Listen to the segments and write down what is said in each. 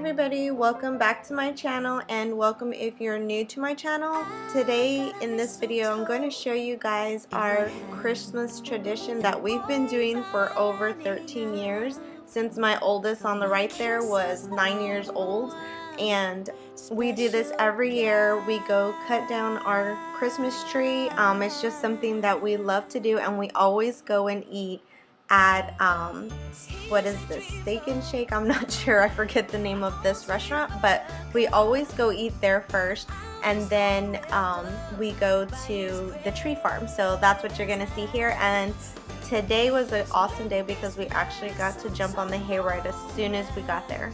everybody, welcome back to my channel, and welcome if you're new to my channel. Today in this video I'm going to show you guys our Christmas tradition that we've been doing for over 13 years, since my oldest on the right there was 9 years old. And we do this every year. We go cut down our Christmas tree. It's just something that we love to do, and we always go and eat at what is this, Steak and Shake? I'm not sure, I forget the name of this restaurant, but we always go eat there first, and then we go to the tree farm. So that's what you're gonna see here. And today was an awesome day because we actually got to jump on the hayride as soon as we got there.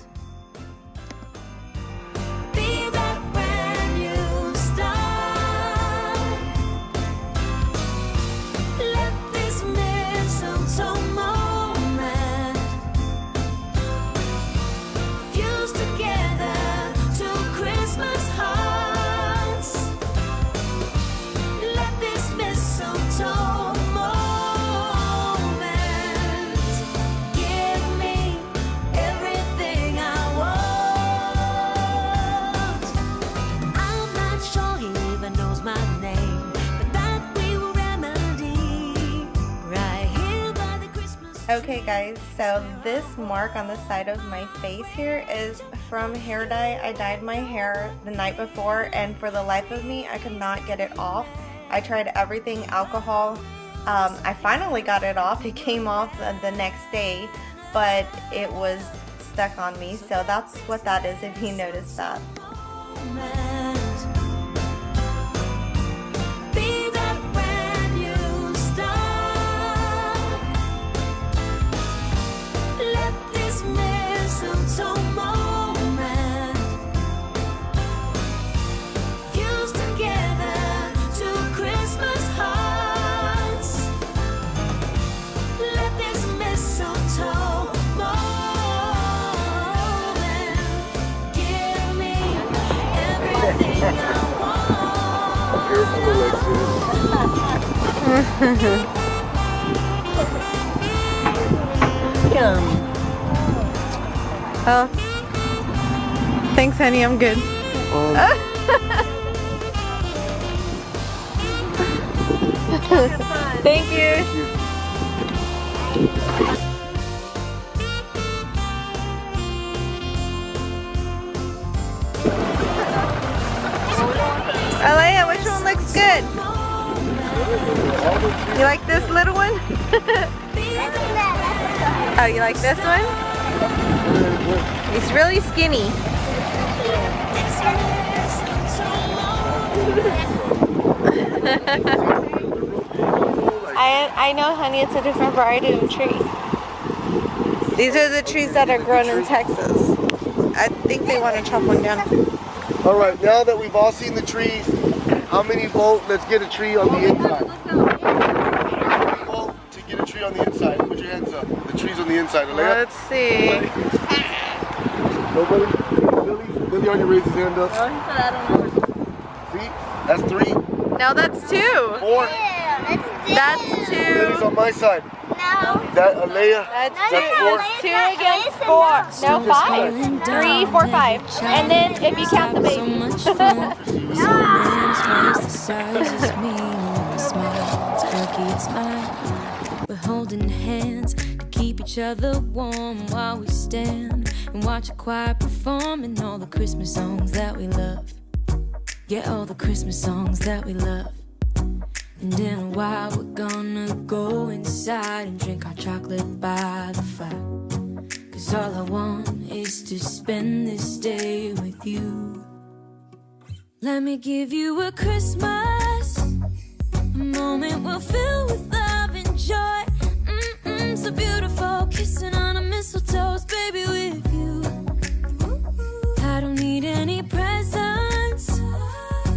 Okay guys, so this mark on the side of my face here is from hair dye. I dyed my hair the night before, and for the life of me I could not get it off. I tried everything, alcohol. I finally got it off. It came off the next day, but it was stuck on me, so that's what that is, if you noticed that. Oh, thanks honey, I'm good. Thank you. Alea, which one looks good? You like this little one? Oh, you like this one? It's really skinny. I know, honey, it's a different variety of tree. These are the trees that are grown in Texas. I think they want to chop one down. Alright, now that we've all seen the trees, how many vote? Let's get a tree on the inside. How many vote to get a tree on the inside? Put your hands up. The tree's on the inside. Alea? Let's see. Nobody? Billy already raised his hand up. Oh, he said I don't know. See? That's 3. No, that's 2. 4. That's 2. Billy's on my side. No. That Alea? That's 2. That's 2 against 4. No, 5. 3, 4, 5. And then if you count the baby. We're holding hands to keep each other warm while we stand and watch a choir performing all the Christmas songs that we love. Yeah, all the Christmas songs that we love. And in a while we're gonna go inside and drink our chocolate by the fire. 'Cause all I want is to spend this day with you. Let me give you a Christmas, a moment we'll fill with love and joy. So beautiful, kissing on a mistletoe, baby, with you. I don't need any presents,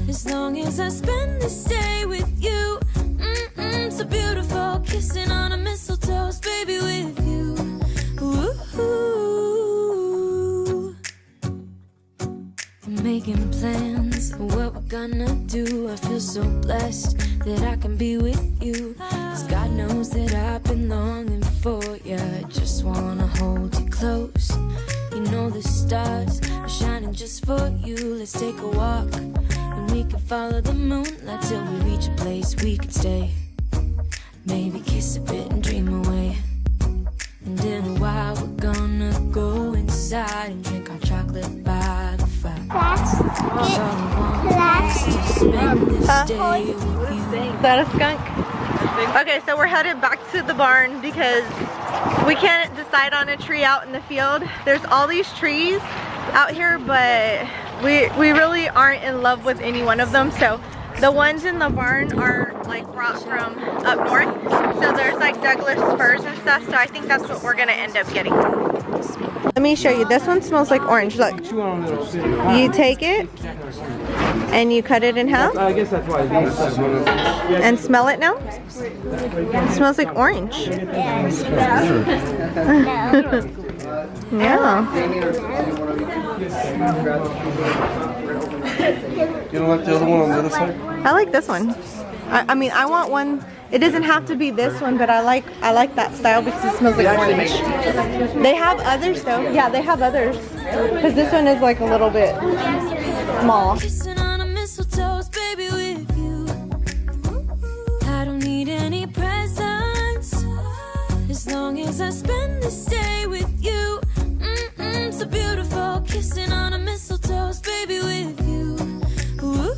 as long as I spend this day with you. So beautiful, kissing on a mistletoe, baby, with you. Ooh. I'm making plans of what we're gonna do. I feel so blessed that I can be with you. 'Cause God knows that I've been longing for you. I just wanna hold you close You know the stars are shining just for you. Let's take a walk and we can follow the moonlight till we reach a place we can stay. Maybe kiss a bit and dream away. And in a while we're gonna go inside and drink our chocolate by the fire. That's Cause all I want is to spend this day with you. Is that a skunk? Okay, so we're headed back to the barn because we can't decide on a tree out in the field. There's all these trees out here, but we really aren't in love with any one of them. So the ones in the barn are like brought from up north. So there's like Douglas firs and stuff. So I think that's what we're gonna end up getting. Let me show you. This one smells like orange. Look. You take it and you cut it in half. I guess that's why. And smell it now. It smells like orange. Yeah. You don't like the other one on the other side? I like this one. I mean, I want one. It doesn't have to be this one, but I like that style because it smells like orange. They have others though. Yeah, they have others. Because this one is like a little bit small. Kissing on a mistletoe, baby, with you. I don't need any presents as long as I spend this day with you. So beautiful. Kissing on a mistletoe, baby, with you. Ooh.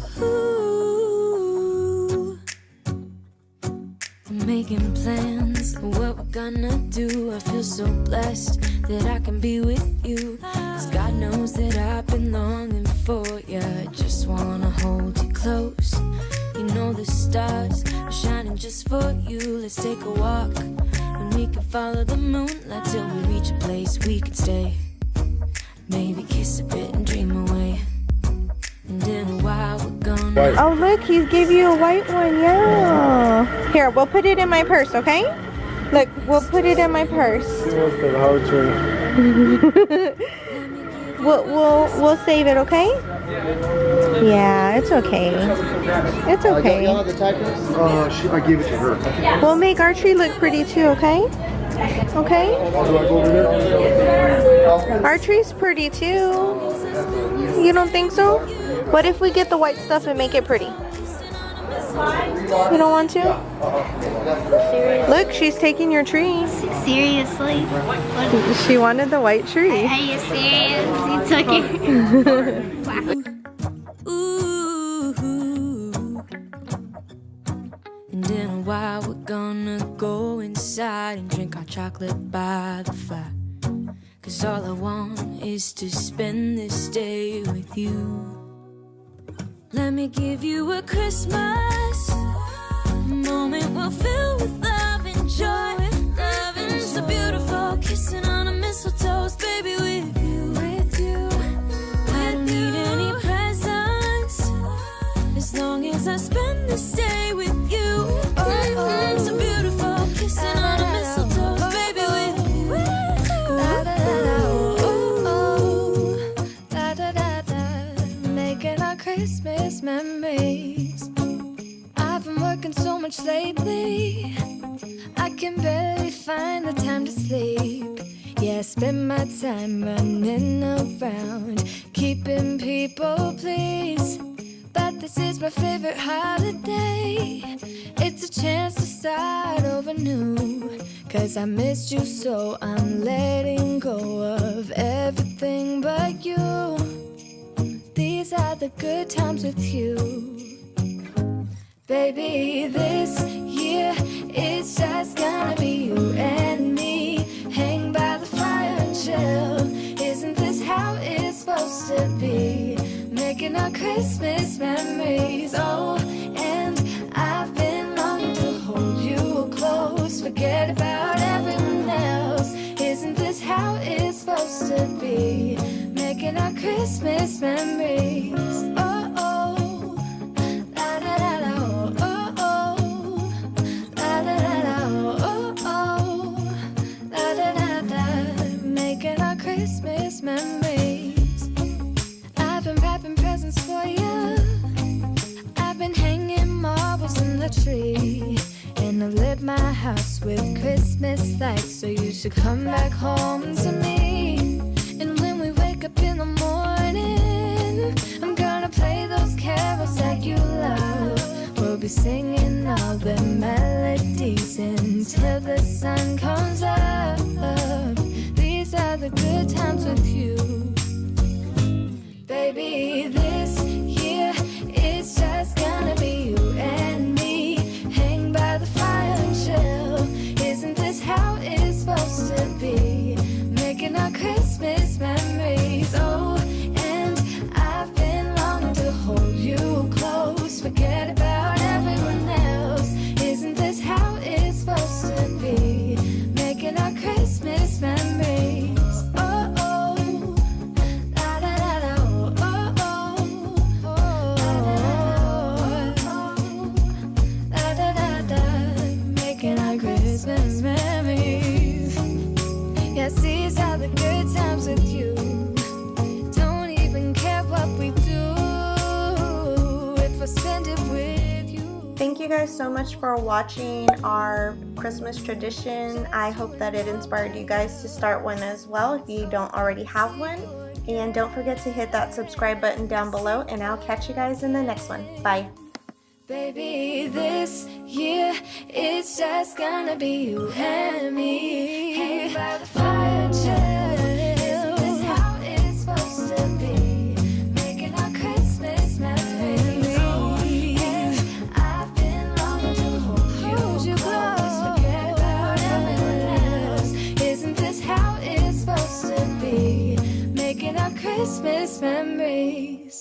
I'm making plans of what we're gonna do. I feel so blessed that I can be with you. 'Cause God knows that I've been longing for you. I just wanna hold you close. You know the stars are shining just for you. Let's take a walk and we can follow the moonlight till we reach a place we can stay. Maybe kiss a bit and dream away. And in a while we're gonna... Oh look, he gave you a white one. Yeah. Here, we'll put it in my purse, okay? Look, we'll put it in my purse. We'll save it, okay? Yeah, it's okay. It's okay. Y'all have the tacos? I gave it to her. We'll make our tree look pretty too, okay? Okay? Do I go over there? Our tree's pretty too. You don't think so? What if we get the white stuff and make it pretty? You don't want to? Look, she's taking your tree. seriously? She wanted the white tree. Are you serious? You took it. Ooh. And in a while we're gonna go inside and drink our chocolate by the fire. 'Cause all I want is to spend this day with you. Let me give you a Christmas moment we'll fill with love and joy. Loving so beautiful, kissing on a mistletoe, baby, with you. I don't need any presents as long as I spend this day with you. So beautiful, kissing on a mistletoe, baby, with you. Making our Christmas memories. I've been working so much lately, I can barely find the time to sleep. Yeah, I spend my time running around, keeping people pleased. But this is my favorite holiday. It's a chance to start over new. 'Cause I missed you, so I'm letting go of everything but you. These are the good times with you. Baby, this year it's just gonna be you and me. Hang by the fire and chill. Isn't this how it's supposed to be? Making our Christmas memories. Oh, and I've been longing to hold you close. Forget about everyone else. Isn't this how it's supposed to be? Making our Christmas memories. Oh, oh. La da da da. Oh, oh. La da da da. Oh, oh. La da da da. Making our Christmas memories. I've been wrapping presents for you. I've been hanging marbles in the tree. And I've lit my house with Christmas lights. So you should come back home to me. And when singing all the melodies until the sun comes up. These are the good times with you. Baby, this year it's just gonna be you and me. Hang by the fire and chill. Isn't this how it's supposed to be? Making our Christmas memories. Oh, and I've been longing to hold you close. Forget about everyone else. Isn't this how it's supposed to be? Making our Christmas memories. Oh, oh, la da da da, oh, oh, oh, oh, la da da da. Making our Christmas memories. Yes, these are the good times with you. Don't even care what we do if I spend it with you. Thank you guys so much for watching our Christmas tradition. I hope that it inspired you guys to start one as well if you don't already have one. And don't forget to hit that subscribe button down below, and I'll catch you guys in the next one. Bye. Baby, this year it's just gonna be you and me. Hang by the fire, chill. Isn't this how it's supposed to be? Making our Christmas memories. And I've been longing to hold you close. Forget about everyone else. Isn't this how it's supposed to be? Making our Christmas memories.